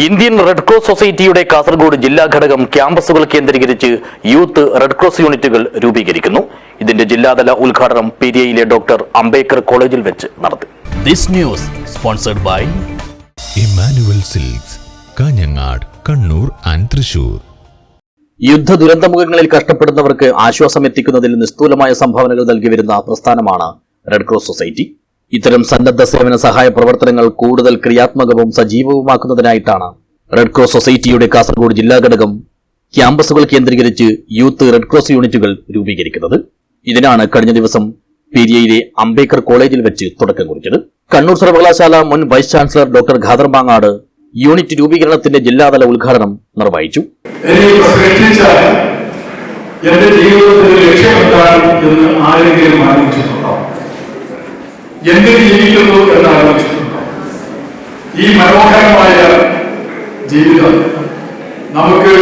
Indian red cross സൊസൈറ്റിയുടെ കാസർഗോഡ് ജില്ലാ ഘടകം ക്യാമ്പസുകൾ കേന്ദ്രീകരിച്ച് യൂത്ത് റെഡ് ക്രോസ് യൂണിറ്റുകൾ രൂപീകരിക്കുന്നു. ഇതിന്റെ ജില്ലാതല ഉദ്ഘാടനം പെരിയയിലെ ഡോക്ടർ അംബേദ്കർ കോളേജിൽ വെച്ച് നടത്തി. This news sponsored by Emmanuel Silks, Kanhangad, Kannur and Thrissur. യുദ്ധ ദുരന്തമുഖങ്ങളിൽ കഷ്ടപ്പെടുന്നവർക്ക് ആശ്വാസം എത്തിക്കുന്നതിൽ നിസ്തൂലമായ സംഭാവനകൾ നൽകി വരുന്ന പ്രസ്ഥാനമാണ് റെഡ് ക്രോസ് സൊസൈറ്റി. ഇത്തരം സന്നദ്ധ സേവന സഹായ പ്രവർത്തനങ്ങൾ കൂടുതൽ ക്രിയാത്മകവും സജീവവുമാക്കുന്നതിനായിട്ടാണ് റെഡ് ക്രോസ് സൊസൈറ്റിയുടെ കാസർഗോഡ് ജില്ലാ ഘടകം ക്യാമ്പസുകൾ കേന്ദ്രീകരിച്ച് യൂത്ത് റെഡ് ക്രോസ് യൂണിറ്റുകൾ രൂപീകരിക്കുന്നത്. ഇതിനാണ് കഴിഞ്ഞ ദിവസം പെരിയയിലെ അംബേദ്കർ കോളേജിൽ വെച്ച് തുടക്കം കുറിച്ചത്. കണ്ണൂർ സർവകലാശാല മുൻ vice chancellor doctor Khader Mangad unit രൂപീകരണത്തിന്റെ ജില്ലാതല ഉദ്ഘാടനം നിർവഹിച്ചു. എന്റെ ജീവിതത്തിന്റെ ലക്ഷ്യം എന്താണ് എന്ന് ആരെങ്കിലും ആലോചിച്ചിട്ടുണ്ടോ? എന്തിന് ജീവിക്കുന്നു എന്ന് ആലോചിച്ചിട്ടുണ്ടോ? ഈ മനോഹരമായ ജീവിതം നമുക്ക്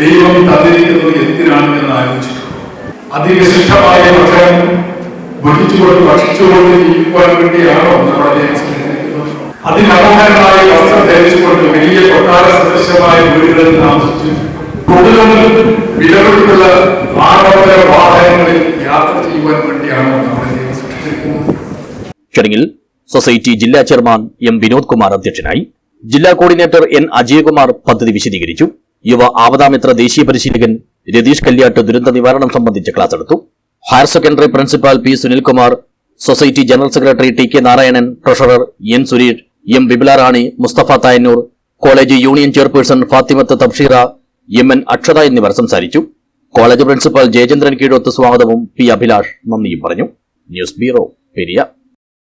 ദൈവം തന്നിരിക്കുന്നത് എന്തിനാണ് എന്ന് ആലോചിച്ചിട്ടുണ്ടോ? അതിവിശിഷ്ടമായ ഭക്ഷണം ഭക്ഷിച്ചുകൊണ്ട് ഭക്ഷിച്ചുകൊണ്ട് ജീവിക്കുവാൻ വേണ്ടിയാണോ നമ്മുടെ ദൈവം? അതിമനോഹരമായ വസ്ത്രം ധരിച്ചുകൊണ്ട് വലിയ കൊട്ടാര സദൃശമായ വീടുകളിൽ താമസിച്ചു കൂടുതൽ വിലപിടിപ്പുള്ള ആഡംബര വാഹനങ്ങളിൽ യാത്ര ചെയ്യുവാൻ വേണ്ടിയാണോ നമ്മുടെ ദൈവം സൃഷ്ടിച്ചിരിക്കുന്നത്? ചടങ്ങിൽ സൊസൈറ്റി ജില്ലാ ചെയർമാൻ എം വിനോദ് കുമാർ അധ്യക്ഷനായി. ജില്ലാ കോർഡിനേറ്റർ എൻ അജയകുമാർ പദ്ധതി വിശദീകരിച്ചു. യുവ ആവതാമിത്ര ദേശീയ പരിശീലകൻ രതീഷ് കല്യാട്ട് ദുരന്ത നിവാരണം സംബന്ധിച്ച ക്ലാസ് എടുത്തു. Higher secondary principal P Sunilkumar, society general secretary T K Narayanan, treasurer N Suresh, M Vipila Rani, Mustafa Thayannur, college union chairperson Fathimath Thabsheera, M N Akshatha എന്നിവർ സംസാരിച്ചു. കോളേജ് പ്രിൻസിപ്പൽ ജയചന്ദ്രൻ കീഴോത്ത് സ്വാഗതവും പി അഭിലാഷ് നന്ദിയും പറഞ്ഞു. News bureau, Periya.